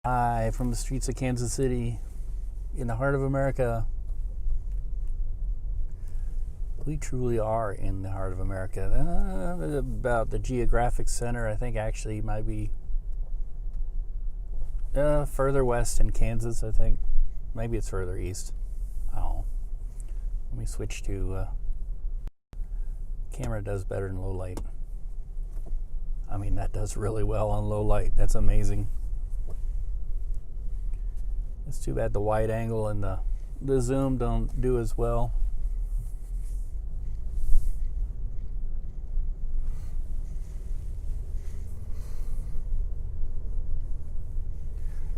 Hi, from the streets of Kansas City, in the heart of America. We truly are in the heart of America. About the geographic center, I think actually might be further west in Kansas, I think. Maybe it's further east. I don't know. Let me switch to... camera does better in low light. I mean, that does really well on low light. That's amazing. It's too bad the wide angle and the zoom don't do as well.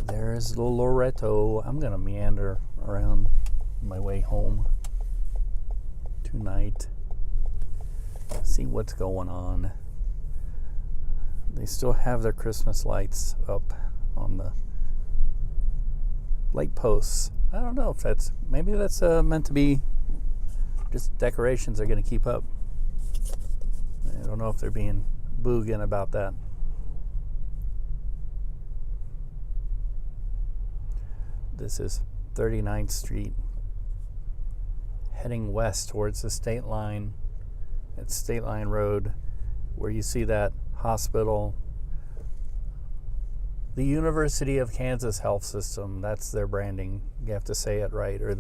There's Loretto. I'm gonna meander around my way home tonight. See what's going on. They still have their Christmas lights up on the light posts. I don't know if maybe that's meant to be just decorations they're going to keep up. I don't know if they're being boogin about that. This is 39th Street, heading west towards the state line. It's State Line Road, where you see that hospital. The University of Kansas Health System, that's their branding. You have to say it right, or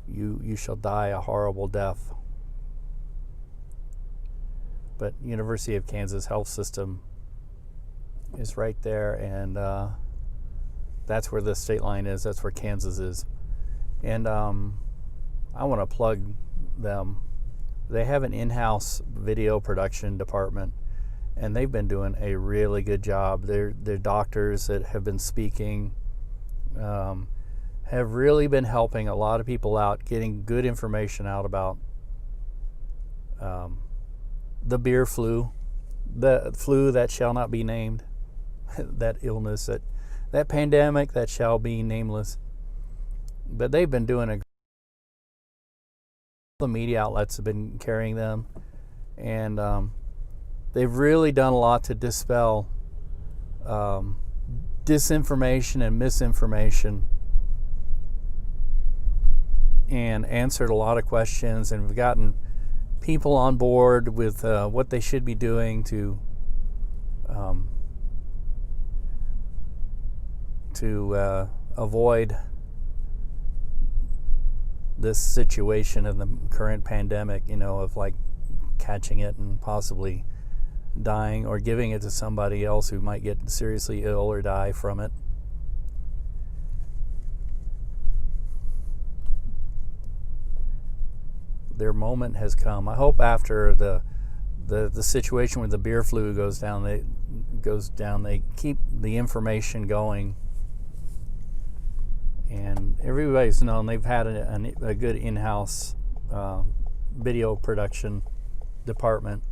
you shall die a horrible death. But University of Kansas Health System is right there, and that's where the state line is. That's where Kansas is. And I want to plug them. They have an in-house video production department, and they've been doing a really good job. Their doctors that have been speaking have really been helping a lot of people out, getting good information out about the beer flu, the flu that shall not be named, that illness, that pandemic that shall be nameless. But they've been doing the media outlets have been carrying them, and they've really done a lot to dispel disinformation and misinformation, and answered a lot of questions, and we've gotten people on board with what they should be doing to avoid this situation of the current pandemic, of like catching it and possibly dying, or giving it to somebody else who might get seriously ill or die from it. Their moment has come. I hope after the situation with the beer flu goes down, they keep the information going. And everybody's known they've had a good in-house video production department.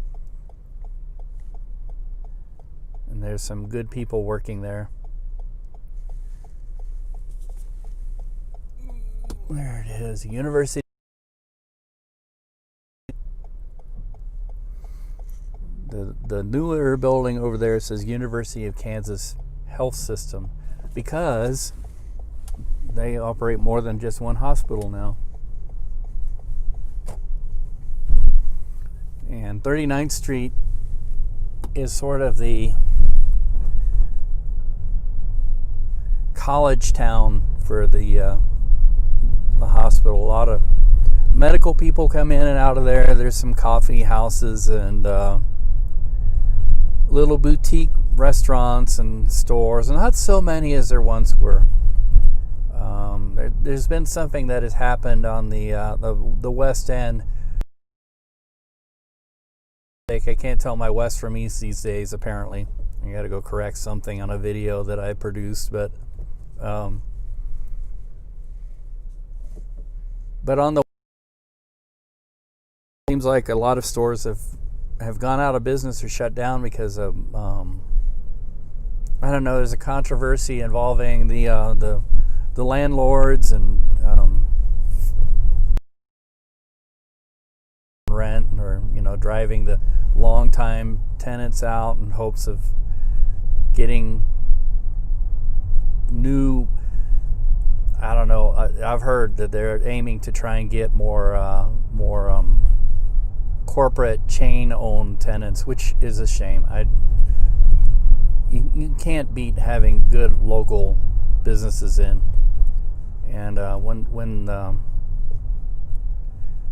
And there's some good people working there. There it is, University. The newer building over there says University of Kansas Health System, because they operate more than just one hospital now. And 39th Street is sort of the college town for the hospital. A lot of medical people come in and out of there. There's some coffee houses and little boutique restaurants and stores, and not so many as there once were. There's been something that has happened on the West End. I can't tell my west from east these days, apparently. I got to go correct something on a video that I produced, but on the seems like a lot of stores have gone out of business or shut down because of I don't know. There's a controversy involving the landlords and rent, or driving the long-time tenants out in hopes of getting new, I don't know, I've heard that they're aiming to try and get more corporate chain-owned tenants, which is a shame. You can't beat having good local businesses in. And when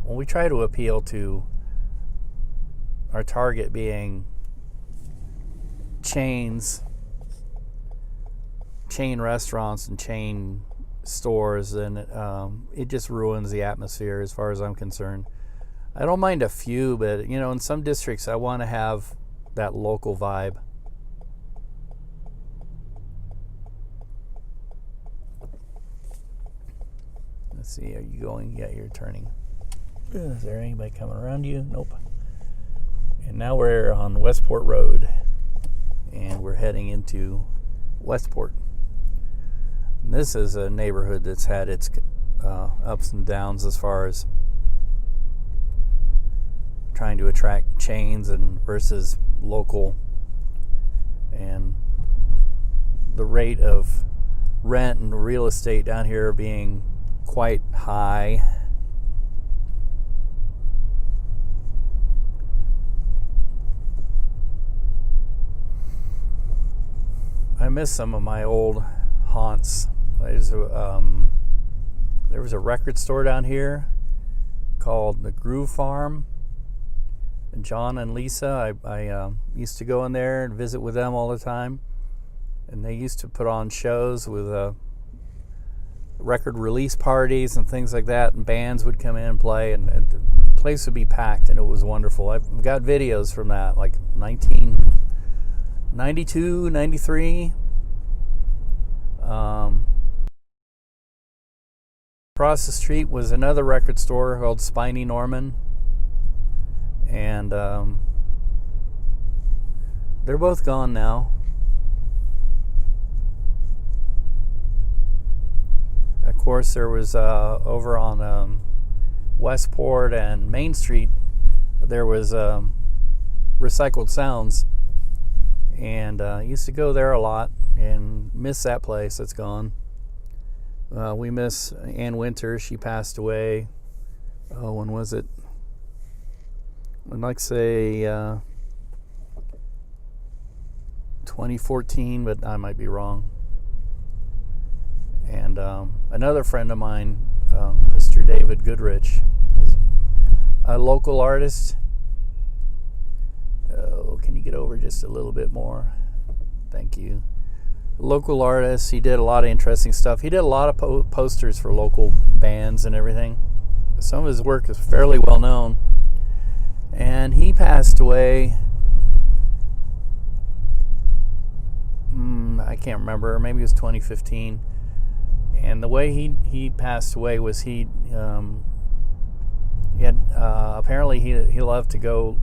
we try to appeal to our target being chain restaurants and chain stores, and it just ruins the atmosphere as far as I'm concerned. I don't mind a few, but in some districts I want to have that local vibe. Let's see, are you going? Yeah, you're turning. Is there anybody coming around you? Nope. And now we're on Westport Road, and we're heading into Westport. And this is a neighborhood that's had its ups and downs as far as trying to attract chains and versus local, and the rate of rent and real estate down here being quite high. I miss some of my old haunts. There was a record store down here called the Groove Farm. And John and Lisa, I used to go in there and visit with them all the time. And they used to put on shows with record release parties and things like that. And bands would come in and play, and the place would be packed, and it was wonderful. I've got videos from that, like 1992, 93. Across the street was another record store called Spiny Norman, and they're both gone now. Of course, there was over on Westport and Main Street, there was Recycled Sounds, and I used to go there a lot and miss that place. It's gone. We miss Ann Winter. She passed away. When was it? I'd like to say 2014, but I might be wrong. And another friend of mine, Mr. David Goodrich, is a local artist. Oh, can you get over just a little bit more? Thank you. Local artist. He did a lot of interesting stuff. He did a lot of posters for local bands and everything. Some of his work is fairly well known. And he passed away. I can't remember. Maybe it was 2015. And the way he passed away was he had apparently he loved to go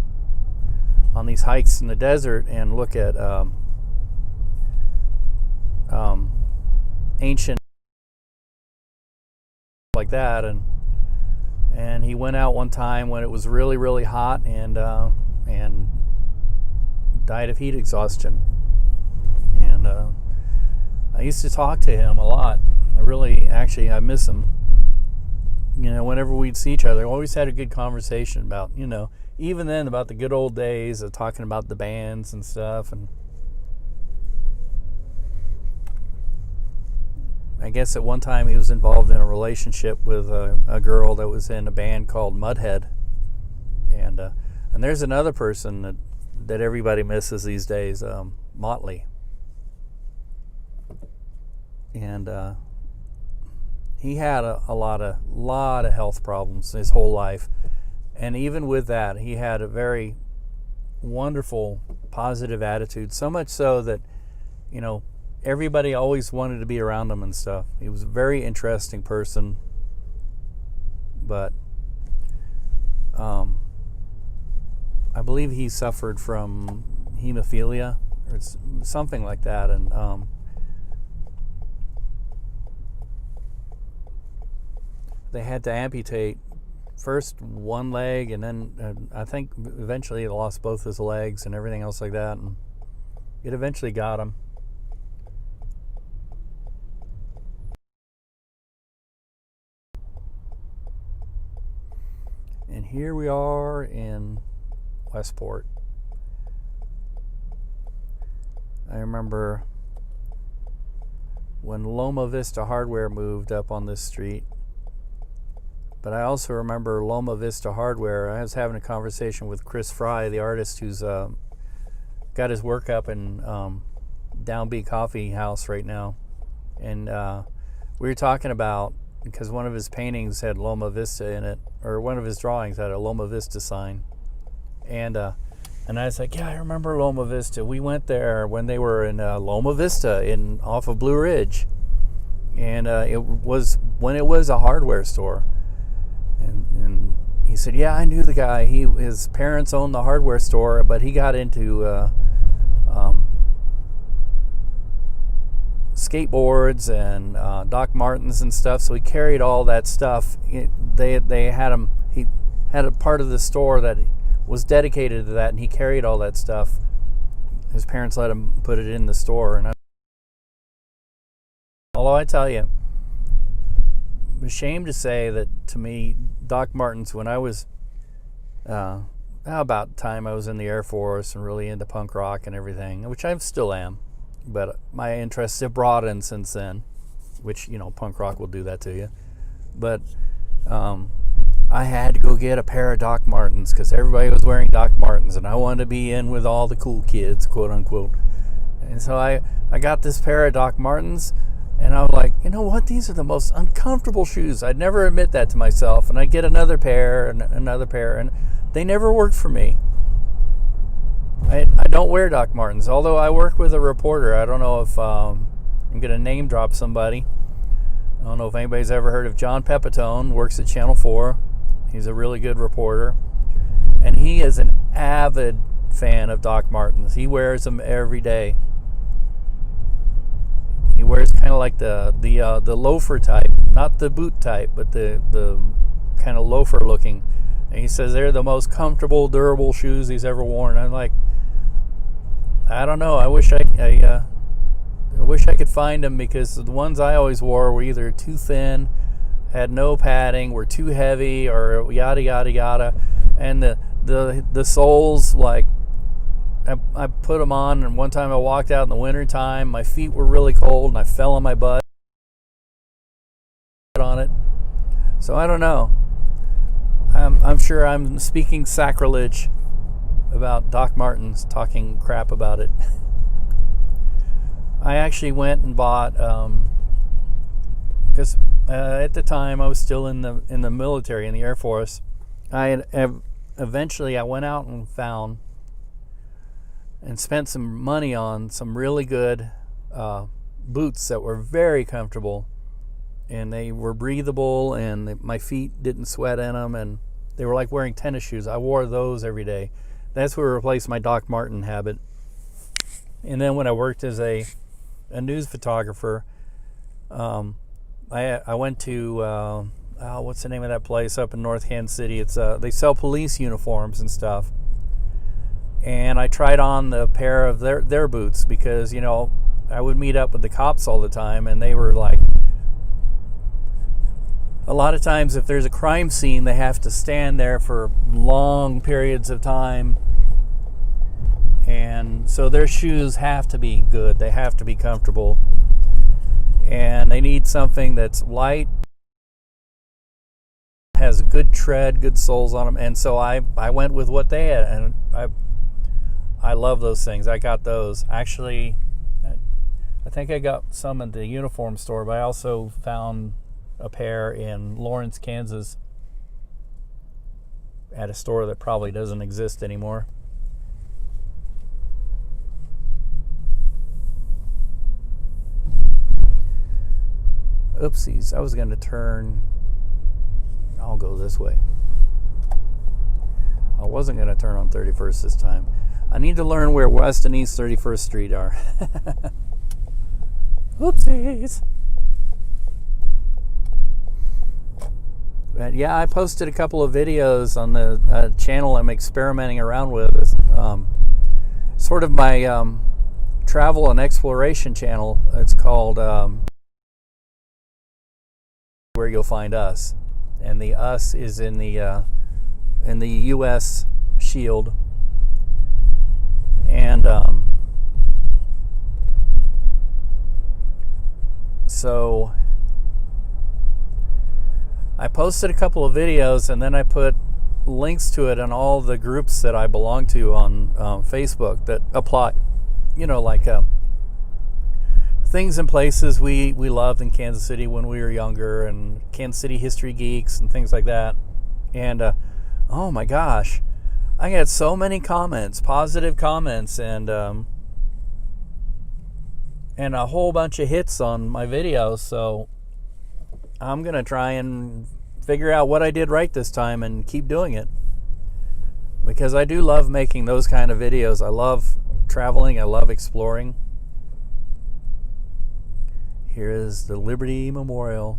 on these hikes in the desert and look at ancient like that, and he went out one time when it was really, really hot, and died of heat exhaustion. And I used to talk to him a lot. I miss him. Whenever we'd see each other, we always had a good conversation about, even then, about the good old days of talking about the bands and stuff. And I guess at one time he was involved in a relationship with a girl that was in a band called Mudhead. And there's another person that everybody misses these days, Motley. And he had a lot of health problems his whole life. And even with that, he had a very wonderful, positive attitude. So much so that, everybody always wanted to be around him and stuff. He was a very interesting person. But I believe he suffered from hemophilia or something like that. And they had to amputate first one leg, and then I think eventually he lost both his legs and everything else like that, and it eventually got him. here we are in Westport. I remember when Loma Vista Hardware moved up on this street. But I also remember Loma Vista Hardware. I was having a conversation with Chris Fry, the artist who's got his work up in Downbeat Coffee House right now. And we were talking about, because one of his paintings had Loma Vista in it, or one of his drawings had a Loma Vista sign. And I was like, yeah, I remember Loma Vista. We went there when they were in Loma Vista off of Blue Ridge. And it was when it was a hardware store. And he said, yeah, I knew the guy. His parents owned the hardware store, but he got into skateboards and Doc Martens and stuff, so he carried all that stuff. They had him. He had a part of the store that was dedicated to that, and he carried all that stuff. His parents let him put it in the store. And although I tell you, I'm ashamed to say that to me, Doc Martens, when I was about the time I was in the Air Force and really into punk rock and everything, which I still am, but my interests have broadened since then, which, punk rock will do that to you. But I had to go get a pair of Doc Martens because everybody was wearing Doc Martens, and I wanted to be in with all the cool kids, quote unquote. And so I got this pair of Doc Martens, and I was like, you know what? These are the most uncomfortable shoes. I'd never admit that to myself. And I'd get another pair and another pair, and they never worked for me. I don't wear Doc Martens, although I work with a reporter. I don't know if I'm going to name drop somebody. I don't know if anybody's ever heard of John Pepitone, works at Channel 4. He's a really good reporter. And he is an avid fan of Doc Martens. He wears them every day. He wears kind of like the loafer type, not the boot type, but the kind of loafer looking. And he says they're the most comfortable, durable shoes he's ever worn. I'm like, I don't know. I wish I could find them, because the ones I always wore were either too thin, had no padding, were too heavy, or yada yada yada. And the soles, like, I put them on, and one time I walked out in the winter time, my feet were really cold, and I fell on my butt on it. So I don't know. I'm sure I'm speaking sacrilege about Doc Martens, talking crap about it. I actually went and bought, because at the time I was still in the military, in the Air Force. Eventually I went out and found and spent some money on some really good boots that were very comfortable, and they were breathable, and my feet didn't sweat in them, and they were like wearing tennis shoes. I wore those every day. That's what replaced my Doc Marten habit. And then when I worked as a news photographer, I went to what's the name of that place up in North Kansas City? It's they sell police uniforms and stuff. And I tried on the pair of their boots, because I would meet up with the cops all the time, and they were like, a lot of times if there's a crime scene, they have to stand there for long periods of time, and so their shoes have to be good. They have to be comfortable, and they need something that's light, has a good tread, good soles on them. And so I went with what they had, and I love those things. I got those. Actually, I think I got some at the uniform store, but I also found a pair in Lawrence, Kansas, at a store that probably doesn't exist anymore. Oopsies, I was going to turn. I'll go this way. I wasn't going to turn on 31st this time. I need to learn where West and East 31st Street are. Oopsies. But yeah, I posted a couple of videos on the channel I'm experimenting around with. It's, sort of my travel and exploration channel. It's called Where You'll Find Us. And the us is in the in the U.S. shield. And so I posted a couple of videos, and then I put links to it in all the groups that I belong to on Facebook that apply, like things and places we loved in Kansas City when we were younger, and Kansas City history geeks and things like that. And oh my gosh, I got so many comments, positive comments, and a whole bunch of hits on my videos. So I'm gonna try and figure out what I did right this time and keep doing it, because I do love making those kind of videos. I love traveling, I love exploring. Here is the Liberty Memorial.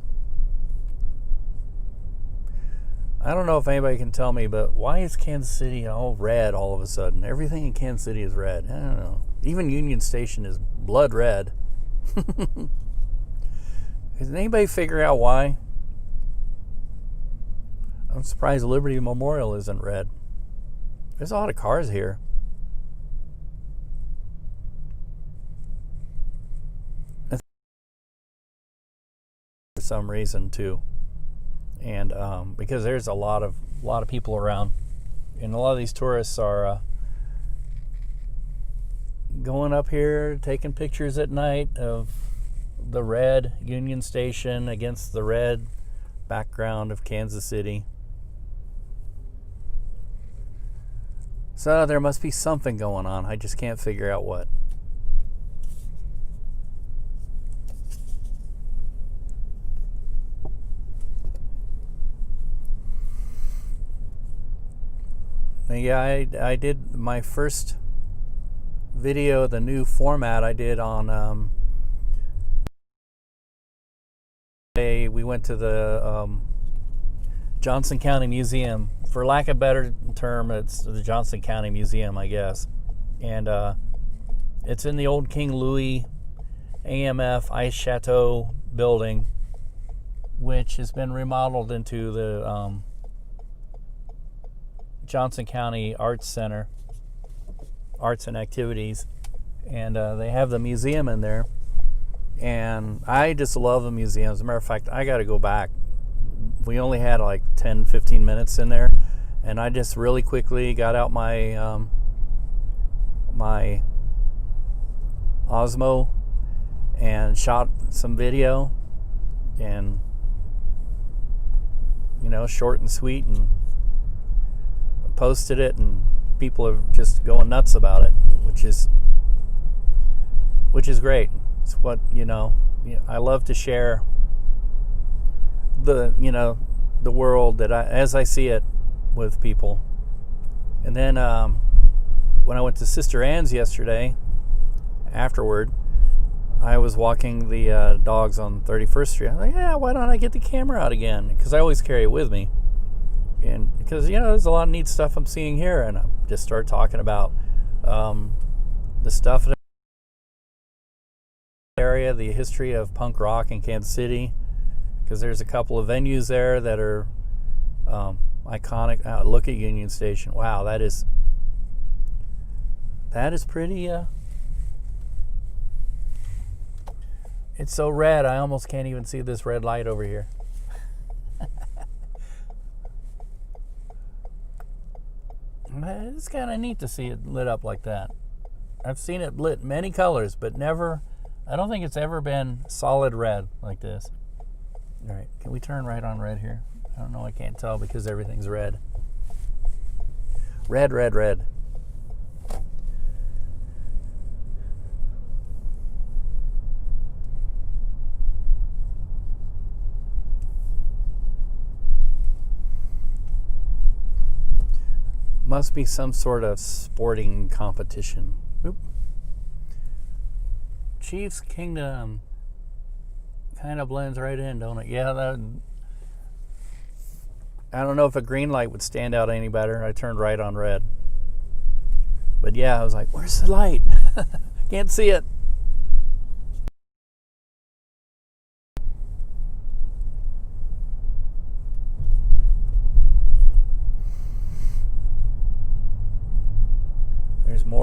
I don't know if anybody can tell me, but why is Kansas City all red all of a sudden? Everything in Kansas City is red. I don't know. Even Union Station is blood red. Can anybody figure out why? I'm surprised Liberty Memorial isn't red. There's a lot of cars here. For some reason too, and because there's a lot of people around, and a lot of these tourists are going up here, taking pictures at night of the red Union Station against the red background of Kansas City. So there must be something going on. I just can't figure out what. Yeah, I did my first video, the new format I did on we went to the Johnson County Museum. For lack of a better term, it's the Johnson County Museum, I guess. And it's in the old King Louis AMF Ice Chateau building, which has been remodeled into the Johnson County Arts Center, Arts and Activities. And they have the museum in there. And I just love the museum. As a matter of fact, I got to go back. We only had like 10-15 minutes in there, and I just really quickly got out my my Osmo and shot some video, and short and sweet, and posted it, and people are just going nuts about it, which is great. It's what I love to share the the world that as I see it with people. And then when I went to Sister Ann's yesterday, afterward, I was walking the dogs on 31st Street. I was like, yeah, why don't I get the camera out again? Because I always carry it with me, and because there's a lot of neat stuff I'm seeing here, and I just start talking about the stuff in the area, the history of punk rock in Kansas City. Because there's a couple of venues there that are iconic. Look at Union Station. Wow, that is pretty. It's so red, I almost can't even see this red light over here. It's kind of neat to see it lit up like that. I've seen it lit many colors, but never. I don't think it's ever been solid red like this. All right, can we turn right on red here? I don't know, I can't tell because everything's red. Red, red, red. Must be some sort of sporting competition. Oop. Chiefs Kingdom. Kind of blends right in, don't it? Yeah, I don't know if a green light would stand out any better. I turned right on red. But yeah, I was like, where's the light? Can't see it.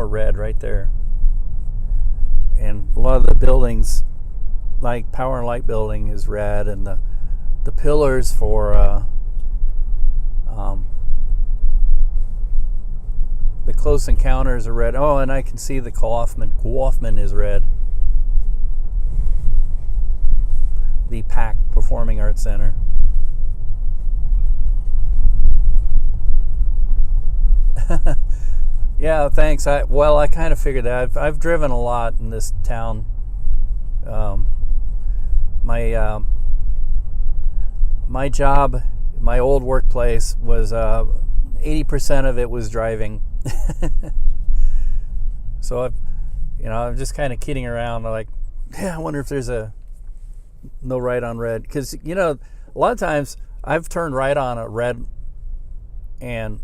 red right there. And a lot of the buildings, like Power and Light Building, is red, and the pillars for the Close Encounters are red. Oh, and I can see the Kaufman is red. The PAC, Performing Arts Center. Yeah, thanks. I kind of figured that. I've driven a lot in this town. My job, my old workplace, was 80% of it was driving. So I'm just kind of kidding around. I'm like, yeah, I wonder if there's a no right on red, because a lot of times I've turned right on a red and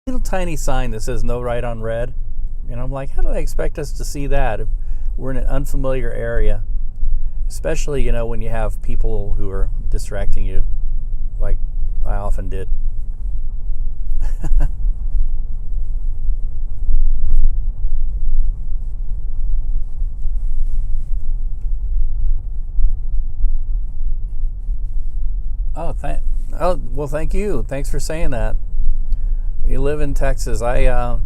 a little tiny sign that says no right on red, and I'm like, how do they expect us to see that if we're in an unfamiliar area, especially when you have people who are distracting you, like I often did. Well, thank you. Thanks for saying that. You live in Texas. I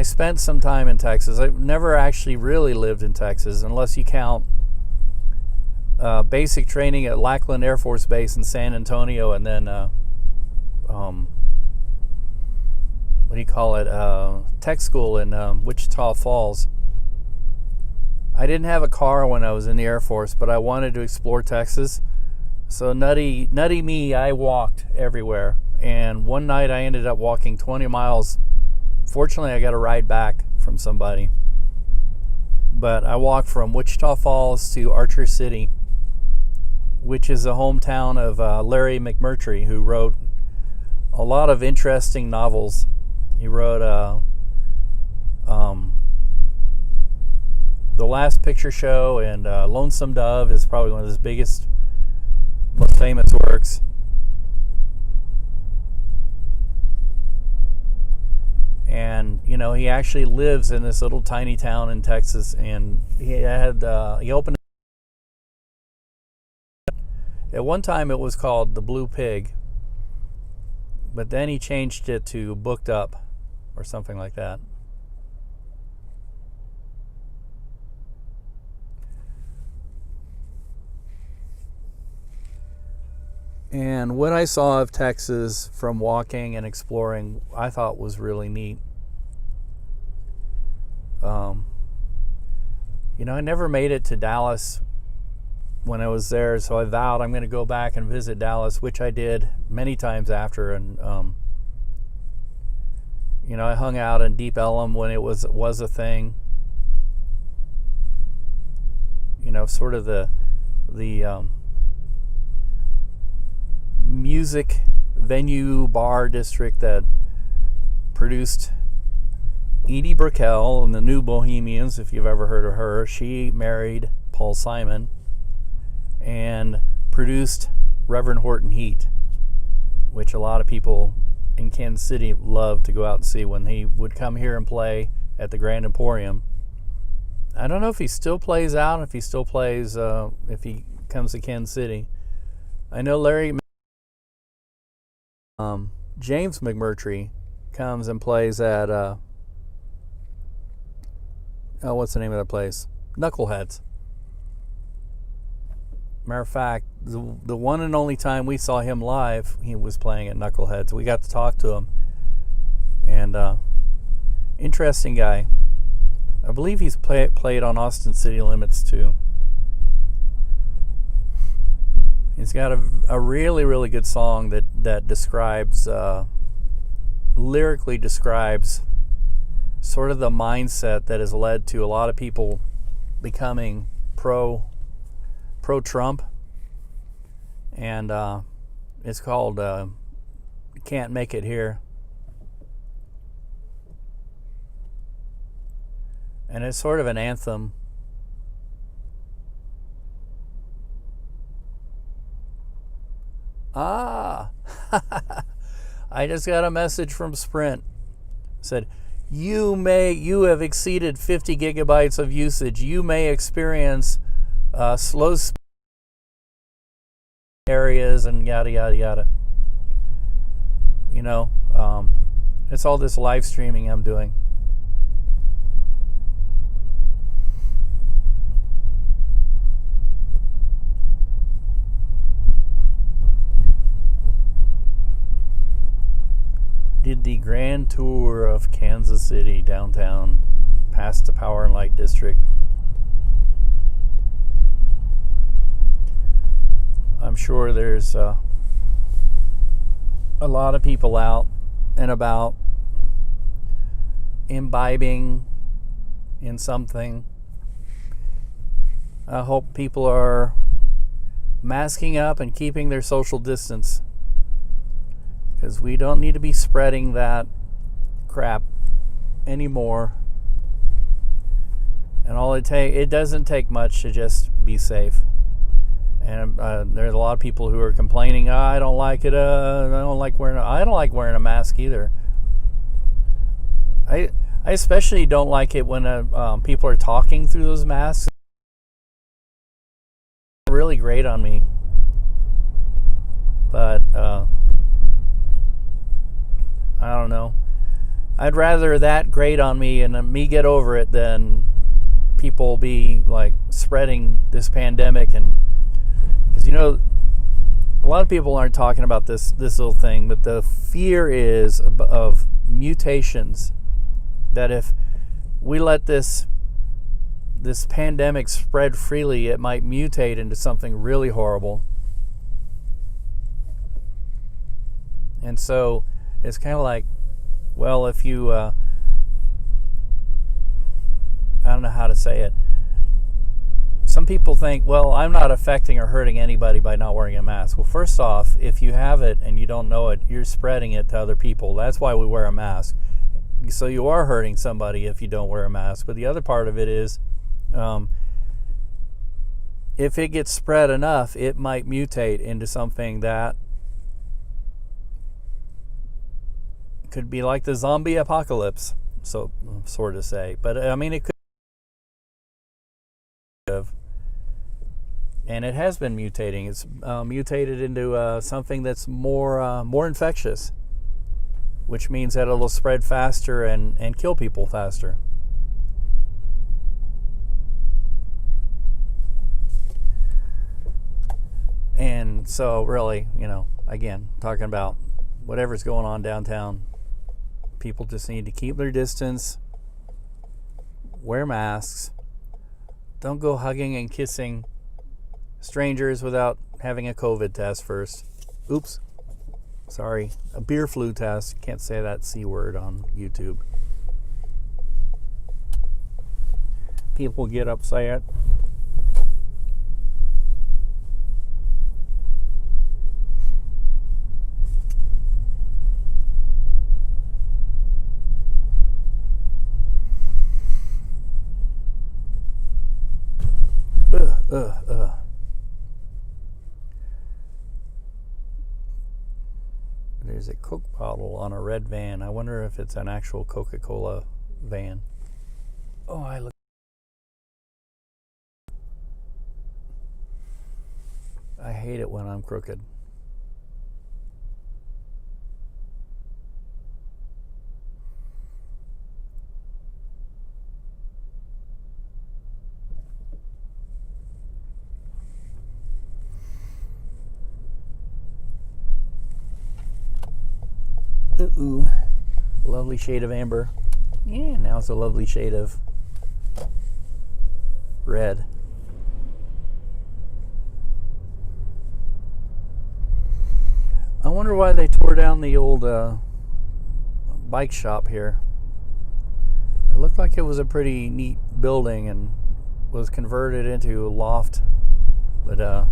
spent some time in Texas. I've never actually really lived in Texas, unless you count basic training at Lackland Air Force Base in San Antonio, and then tech school in Wichita Falls. I didn't have a car when I was in the Air Force, but I wanted to explore Texas. So nutty me, I walked everywhere. And one night I ended up walking 20 miles. Fortunately, I got a ride back from somebody. But I walked from Wichita Falls to Archer City, which is the hometown of Larry McMurtry, who wrote a lot of interesting novels. He wrote The Last Picture Show, and Lonesome Dove is probably one of his biggest, most famous works. And he actually lives in this little tiny town in Texas, and he opened at one time, it was called the Blue Pig, but then he changed it to Booked Up or something like that. And what I saw of Texas from walking and exploring, I thought was really neat. I never made it to Dallas when I was there, so I vowed I'm going to go back and visit Dallas, which I did many times after. And I hung out in Deep Ellum when it was a thing. Sort of the music venue bar district that produced Edie Brickell and the New Bohemians, if you've ever heard of her. She married Paul Simon and produced Reverend Horton Heat, which a lot of people in Kansas City loved to go out and see when he would come here and play at the Grand Emporium. I don't know if he still plays out, if he still plays, if he comes to Kansas City. I know James McMurtry comes and plays at what's the name of that place? Knuckleheads. Matter of fact, the one and only time we saw him live, he was playing at Knuckleheads. We got to talk to him, and interesting guy. I believe he's played on Austin City Limits too. He's got a really, really good song that describes, lyrically describes sort of the mindset that has led to a lot of people becoming pro-Trump. And it's called Can't Make It Here. And it's sort of an anthem. I just got a message from Sprint. said, you have exceeded 50 gigabytes of usage. You may experience slow areas and yada yada yada. It's all this live streaming I'm doing. Did the grand tour of Kansas City downtown, past the Power and Light District. I'm sure there's a lot of people out and about imbibing in something. I hope people are masking up and keeping their social distance, because we don't need to be spreading that crap anymore. And it doesn't take much to just be safe. And there's a lot of people who are complaining, I don't like it, I don't like wearing a mask either. I especially don't like it when people are talking through those masks. It's really great on me. But I don't know. I'd rather that grate on me and me get over it than people be like spreading this pandemic. And because a lot of people aren't talking about this little thing, but the fear is of mutations, that if we let this pandemic spread freely, it might mutate into something really horrible. And so it's kind of like, well, if you, I don't know how to say it. Some people think, well, I'm not affecting or hurting anybody by not wearing a mask. Well, first off, if you have it and you don't know it, you're spreading it to other people. That's why we wear a mask. So you are hurting somebody if you don't wear a mask. But the other part of it is, if it gets spread enough, it might mutate into something that could be like the zombie apocalypse, so sort of say. But I mean, it could have, and it has been mutating. It's mutated into something that's more infectious, which means that it'll spread faster and kill people faster. And so really, again, talking about whatever's going on downtown, people just need to keep their distance, wear masks, don't go hugging and kissing strangers without having a COVID test first. Oops, sorry, a beer flu test. Can't say that C word on YouTube. People get upset. There's a Coke bottle on a red van. I wonder if it's an actual Coca-Cola van. Oh, I hate it when I'm crooked. Ooh, lovely shade of amber. Yeah, now it's a lovely shade of red. I wonder why they tore down the old bike shop here. It looked like it was a pretty neat building and was converted into a loft, but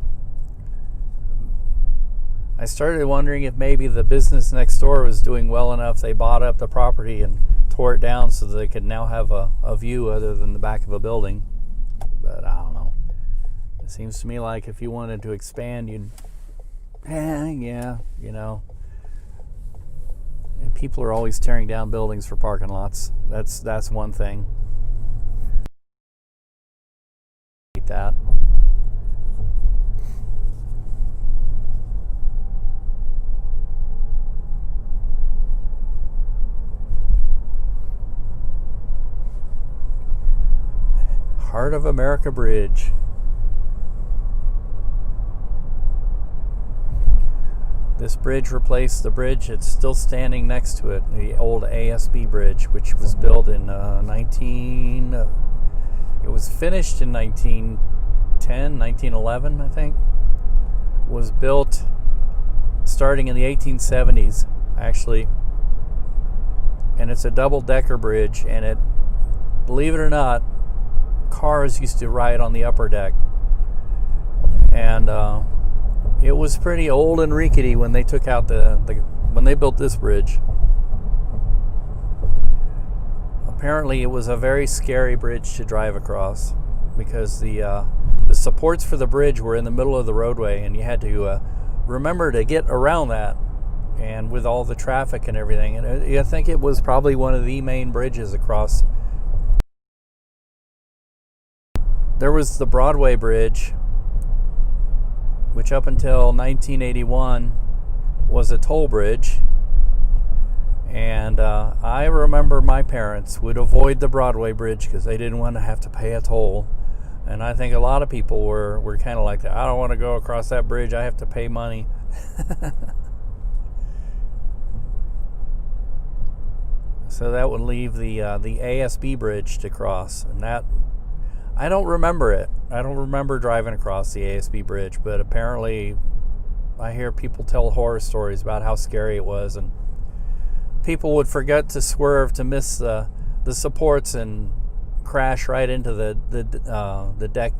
I started wondering if maybe the business next door was doing well enough they bought up the property and tore it down so that they could now have a view other than the back of a building. But I don't know. It seems to me like if you wanted to expand, you'd, yeah, And people are always tearing down buildings for parking lots. That's one thing. That. Heart of America Bridge. This bridge replaced the bridge that's still standing next to it, the old ASB Bridge, which was built in it was finished in 1910, 1911, I think. Was built starting in the 1870s, actually. And it's a double-decker bridge, and it, believe it or not, cars used to ride on the upper deck. And it was pretty old and rickety when they took out when they built this bridge. Apparently, it was a very scary bridge to drive across because the supports for the bridge were in the middle of the roadway, and you had to remember to get around that. And with all the traffic and everything, and I think it was probably one of the main bridges across. There was the Broadway Bridge, which up until 1981 was a toll bridge. And I remember my parents would avoid the Broadway Bridge because they didn't want to have to pay a toll. And I think a lot of people were kind of like that. I don't want to go across that bridge. I have to pay money. So that would leave the ASB Bridge to cross. And that, I don't remember it. I don't remember driving across the ASB Bridge. But apparently I hear people tell horror stories about how scary it was. And people would forget to swerve to miss the supports and crash right into the deck,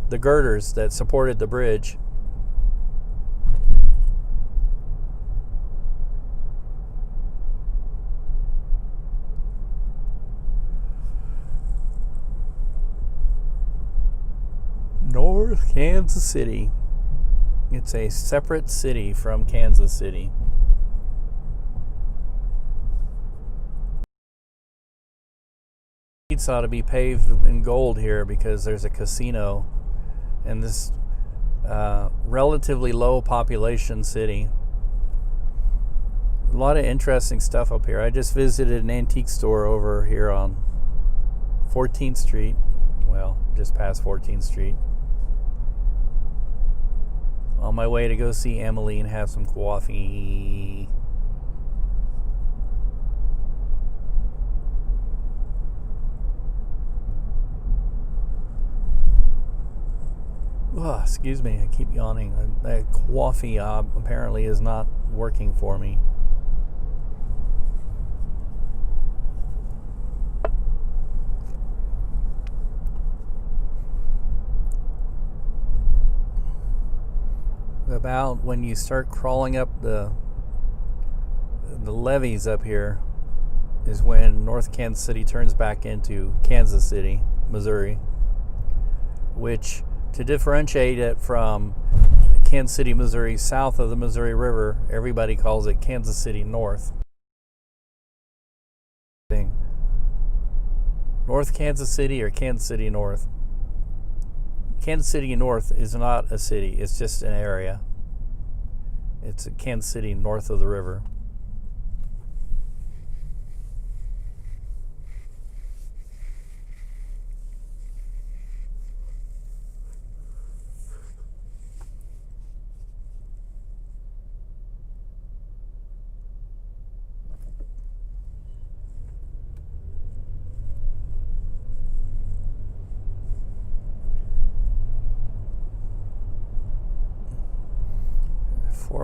the girders that supported the bridge. North Kansas City. It's a separate city from Kansas City. Streets ought to be paved in gold here because there's a casino in this relatively low population city. A lot of interesting stuff up here. I just visited an antique store over here on 14th Street. Well, just past 14th Street. On my way to go see Emily and have some coffee. Oh, excuse me, I keep yawning. That coffee apparently is not working for me. About when you start crawling up the levees up here is when North Kansas City turns back into Kansas City, Missouri, which, to differentiate it from Kansas City, Missouri, south of the Missouri River, everybody calls it Kansas City North. North Kansas City or Kansas City North. Kansas City North is not a city, it's just an area. It's Kansas City north of the river.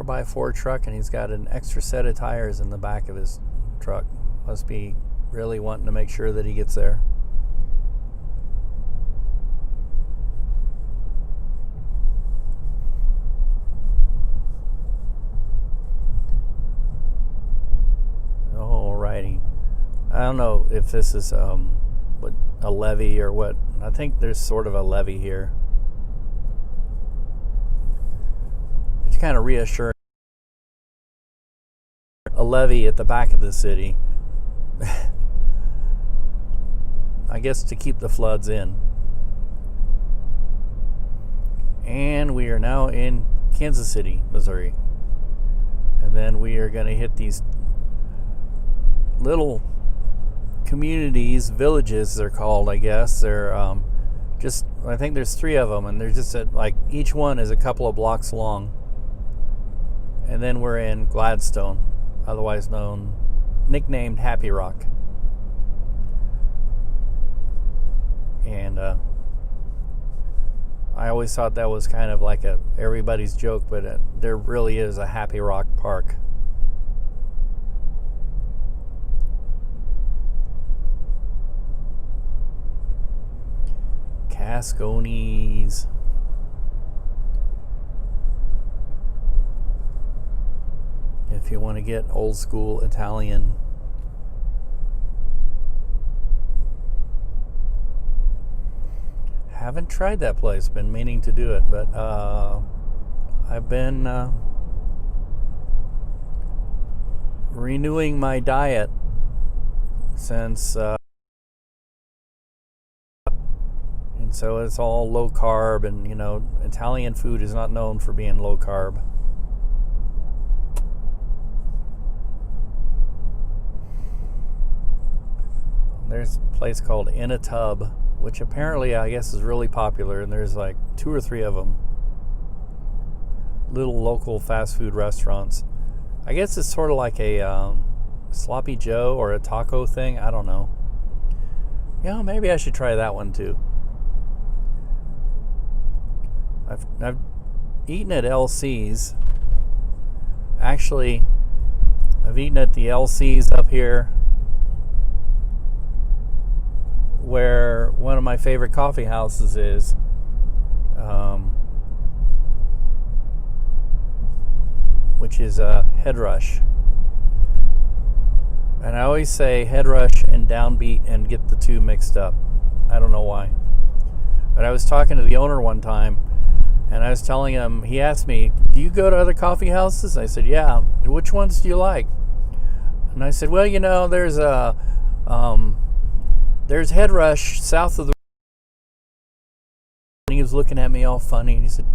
By 4 truck, and he's got an extra set of tires in the back of his truck. Must be really wanting to make sure that he gets there. Alrighty. I don't know if this is a levee or what. I think there's sort of a levee here. It's kind of reassuring. levee at the back of the city. I guess to keep the floods in. And we are now in Kansas City, Missouri. And then we are going to hit these little communities, villages they're called, I guess. They're just, I think there's 3 of them, and they're just like each one is a couple of blocks long. And then we're in Gladstone, otherwise nicknamed Happy Rock. And I always thought that was kind of like everybody's joke, but there really is a Happy Rock Park. Cascones. If you want to get old school Italian. Haven't tried that place, been meaning to do it, but I've been renewing my diet since and so it's all low carb, and Italian food is not known for being low carb. There's a place called In a Tub, which apparently I guess is really popular, and there's like 2 or 3 of them. Little local fast food restaurants. I guess it's sort of like a Sloppy Joe or a taco thing. I don't know. Maybe I should try that one too. I've eaten at LC's. Actually, I've eaten at the LC's up here, where one of my favorite coffee houses is. Which is Head Rush. And I always say Head Rush and Downbeat and get the 2 mixed up. I don't know why. But I was talking to the owner one time, and I was telling him, he asked me, do you go to other coffee houses? I said, yeah. Which ones do you like? And I said, well, there's there's Head Rush south of the. And he was looking at me all funny, and he said,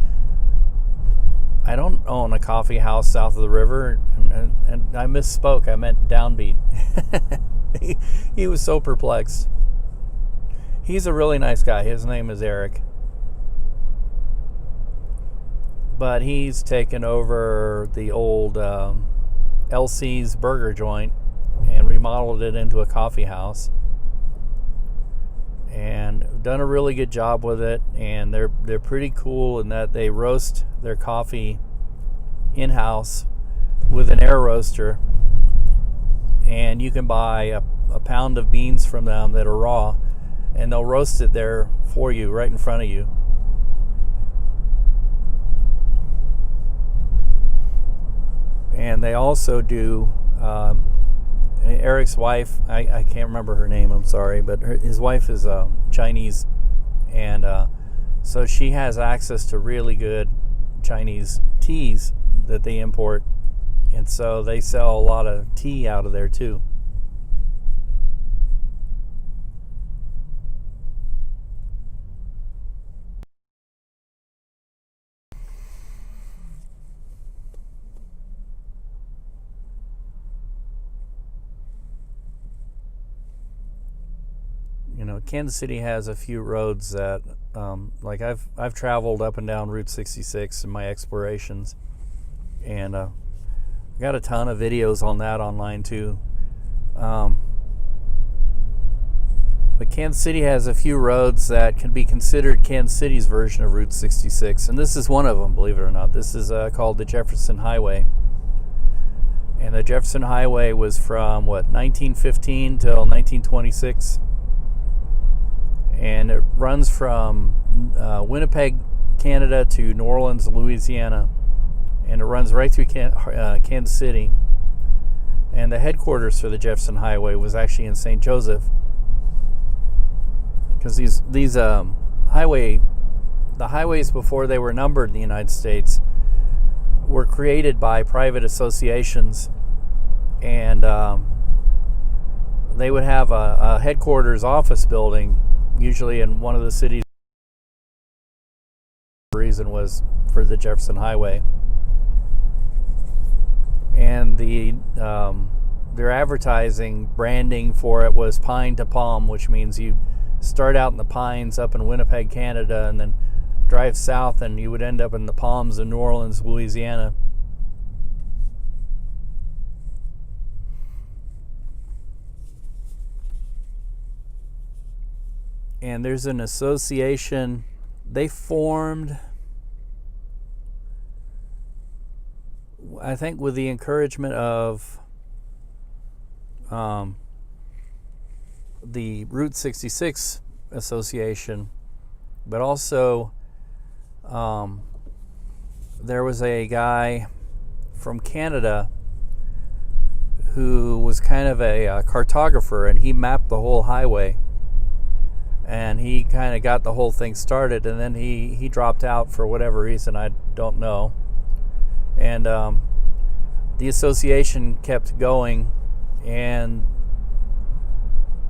I don't own a coffee house south of the river. And I misspoke. I meant Downbeat. He was so perplexed. He's a really nice guy. His name is Eric. But he's taken over the old LC's burger joint and remodeled it into a coffee house. And done a really good job with it, and they're pretty cool in that they roast their coffee in-house with an air roaster, and you can buy a pound of beans from them that are raw, and they'll roast it there for you right in front of you. And they also do Eric's wife, I can't remember her name, I'm sorry, but his wife is Chinese, and so she has access to really good Chinese teas that they import, and so they sell a lot of tea out of there too. Kansas City has a few roads that, like I've traveled up and down Route 66 in my explorations, and got a ton of videos on that online too. But Kansas City has a few roads that can be considered Kansas City's version of Route 66, and this is one of them, believe it or not. This is called the Jefferson Highway. And the Jefferson Highway was from 1915 till 1926. And it runs from Winnipeg, Canada to New Orleans, Louisiana. And it runs right through Kansas City. And the headquarters for the Jefferson Highway was actually in St. Joseph. Because these highways before they were numbered in the United States were created by private associations. and they would have a headquarters office building, usually in one of the cities. The reason was for the Jefferson Highway, and their advertising branding for it was Pine to Palm, which means you start out in the Pines up in Winnipeg, Canada, and then drive south and you would end up in the Palms of New Orleans, Louisiana. And there's an association they formed, I think, with the encouragement of the Route 66 Association, but also there was a guy from Canada who was kind of a cartographer, and he mapped the whole highway, and he kind of got the whole thing started, and then he dropped out for whatever reason, I don't know. And the association kept going, and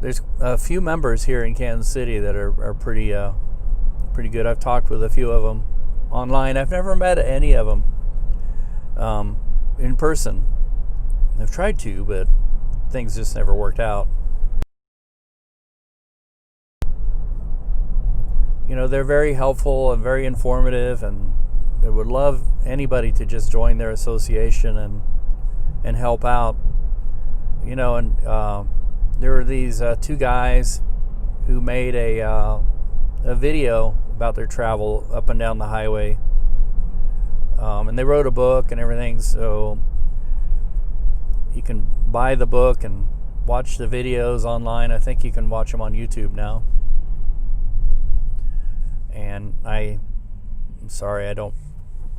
there's a few members here in Kansas City that are pretty good. I've talked with a few of them online. I've never met any of them in person. I've tried to, but things just never worked out. You know, they're very helpful and very informative, and they would love anybody to just join their association and help out. You know, and there were these two guys who made a video about their travel up and down the highway, and they wrote a book and everything, so you can buy the book and watch the videos online. I think you can watch them on YouTube now. And I'm sorry, I don't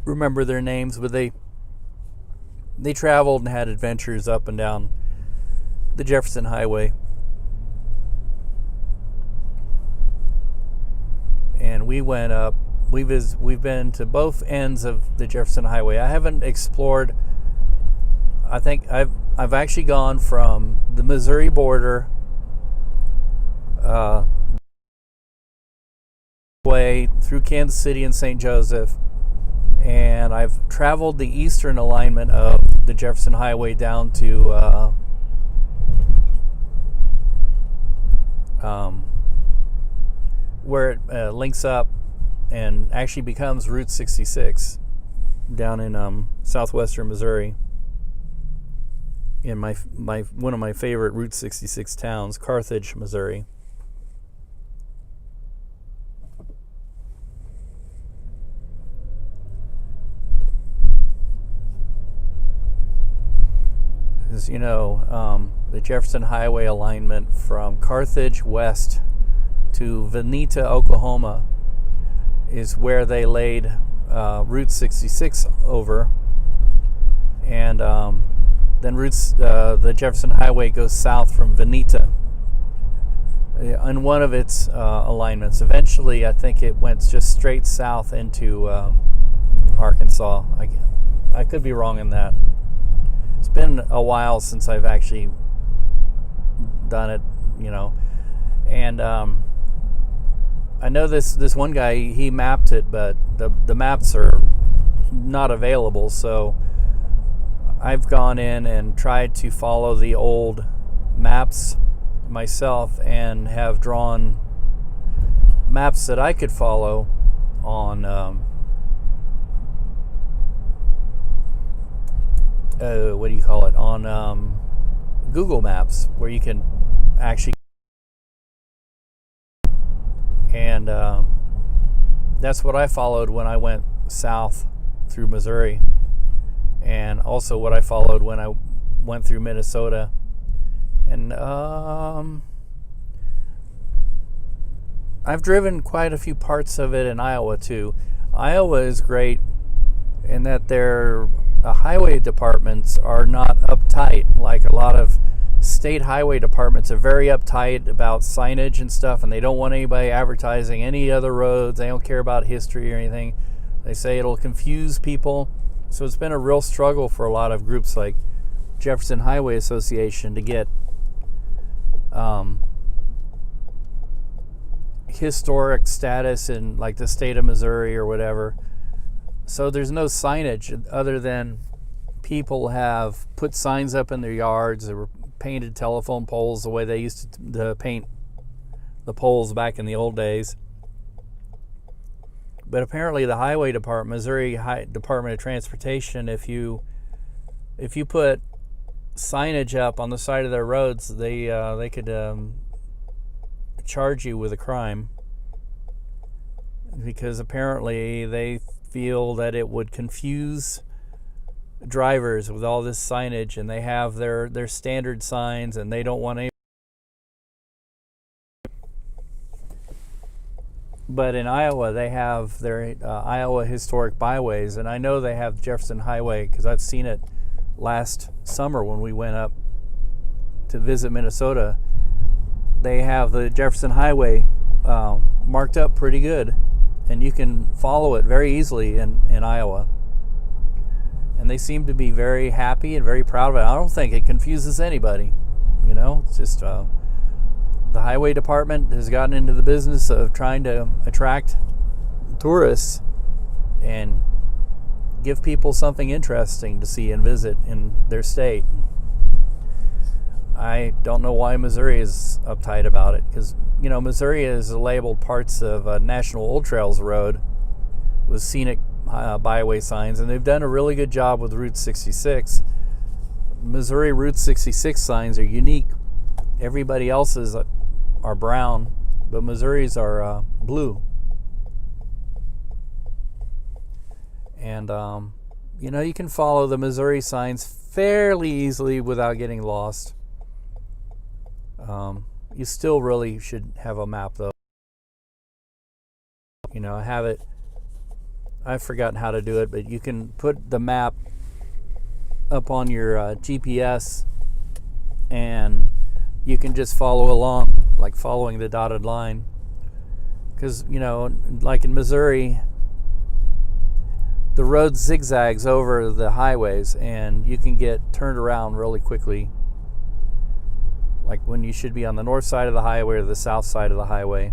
remember their names, but they traveled and had adventures up and down the Jefferson Highway. And we went up. We've been to both ends of the Jefferson Highway. I haven't explored. I think I've actually gone from the Missouri border way through Kansas City and St. Joseph, and I've traveled the eastern alignment of the Jefferson Highway down to where it links up and actually becomes Route 66 down in southwestern Missouri, in my one of my favorite Route 66 towns, Carthage, Missouri. As you know, the Jefferson Highway alignment from Carthage west to Vinita, Oklahoma, is where they laid Route 66 over, and then the Jefferson Highway goes south from Vinita on one of its alignments. Eventually, I think it went just straight south into Arkansas. I could be wrong in that. It's been a while since I've actually done it, you know, and I know this one guy, he mapped it, but the maps are not available, so I've gone in and tried to follow the old maps myself and have drawn maps that I could follow on what do you call it, on Google Maps, where you can actually, and that's what I followed when I went south through Missouri, and also what I followed when I went through Minnesota. And I've driven quite a few parts of it in Iowa too. Iowa is great in that their highway departments are not uptight like a lot of state highway departments are very uptight about signage and stuff, and they don't want anybody advertising any other roads. They don't care about history or anything. They say it'll confuse people. So it's been a real struggle for a lot of groups like Jefferson Highway Association to get historic status in like the state of Missouri or whatever. So there's no signage other than people have put signs up in their yards or painted telephone poles the way they used to paint the poles back in the old days. But apparently the Highway Department, Missouri Department of Transportation, if you put signage up on the side of their roads, they could charge you with a crime, because apparently they feel that it would confuse drivers with all this signage, and they have their standard signs, and they don't want any. But in Iowa, they have their Iowa Historic Byways, and I know they have Jefferson Highway because I've seen it last summer when we went up to visit Minnesota. They have the Jefferson Highway marked up pretty good, and you can follow it very easily in Iowa. And they seem to be very happy and very proud of it. I don't think it confuses anybody. It's just the Highway Department has gotten into the business of trying to attract tourists and give people something interesting to see and visit in their state. I don't know why Missouri is uptight about it, because Missouri has labeled parts of National Old Trails Road with scenic byway signs, and they've done a really good job with Route 66. Missouri Route 66 signs are unique. Everybody else's are brown, but Missouri's are blue. And you can follow the Missouri signs fairly easily without getting lost. You still really should have a map, though. Have it. I've forgotten how to do it, but you can put the map up on your GPS, and you can just follow along, like following the dotted line. Because, like in Missouri, the road zigzags over the highways, and you can get turned around really quickly, like when you should be on the north side of the highway or the south side of the highway.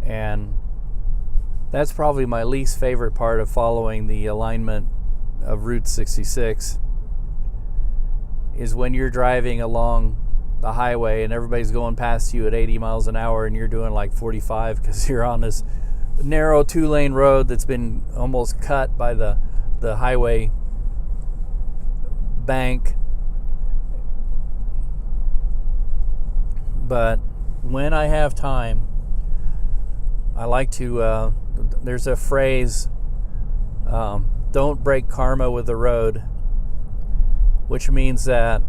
And that's probably my least favorite part of following the alignment of Route 66, is when you're driving along the highway and everybody's going past you at 80 miles an hour and you're doing like 45 because you're on this narrow 2-lane road that's been almost cut by the highway bank. But when I have time, I like to, there's a phrase, don't break karma with the road, which means that,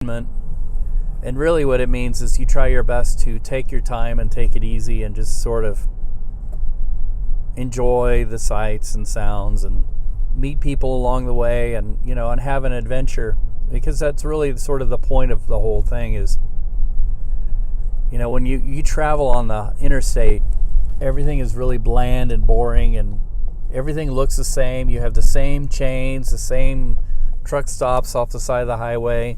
and really what it means is you try your best to take your time and take it easy and just sort of enjoy the sights and sounds and meet people along the way, and and have an adventure, because that's really sort of the point of the whole thing is, when you travel on the interstate, everything is really bland and boring, and everything looks the same. You have the same chains, the same truck stops off the side of the highway.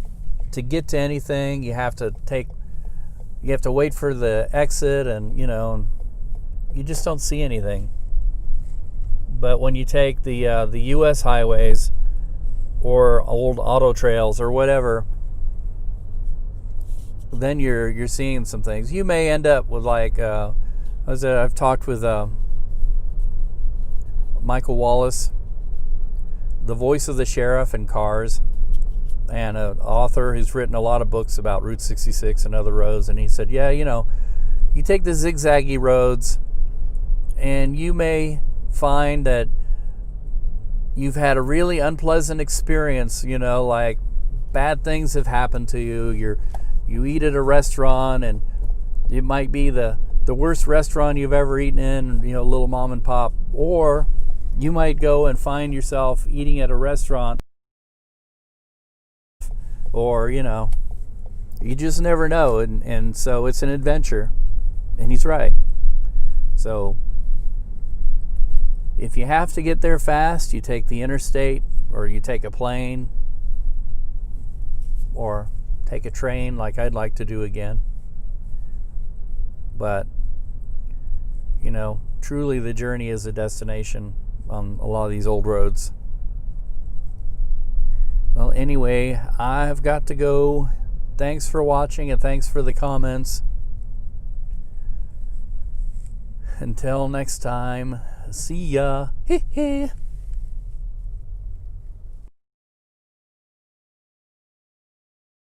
To get to anything, you have to wait for the exit, and you just don't see anything. But when you take the U.S. highways or old auto trails or whatever, then you're seeing some things. You may end up with like I've talked with Michael Wallace, the voice of the sheriff in Cars, and an author who's written a lot of books about Route 66 and other roads, and he said, you take the zigzaggy roads and you may find that you've had a really unpleasant experience, like bad things have happened to you. You eat at a restaurant, and it might be the worst restaurant you've ever eaten in, a little mom and pop, or you might go and find yourself eating at a restaurant, or you just never know, and so it's an adventure. And he's right. So If you have to get there fast, you take the interstate, or you take a plane, or take a train like I'd like to do again. But, you know, truly the journey is a destination on a lot of these old roads. Well, anyway, I've got to go. Thanks for watching and thanks for the comments. Until next time, see ya.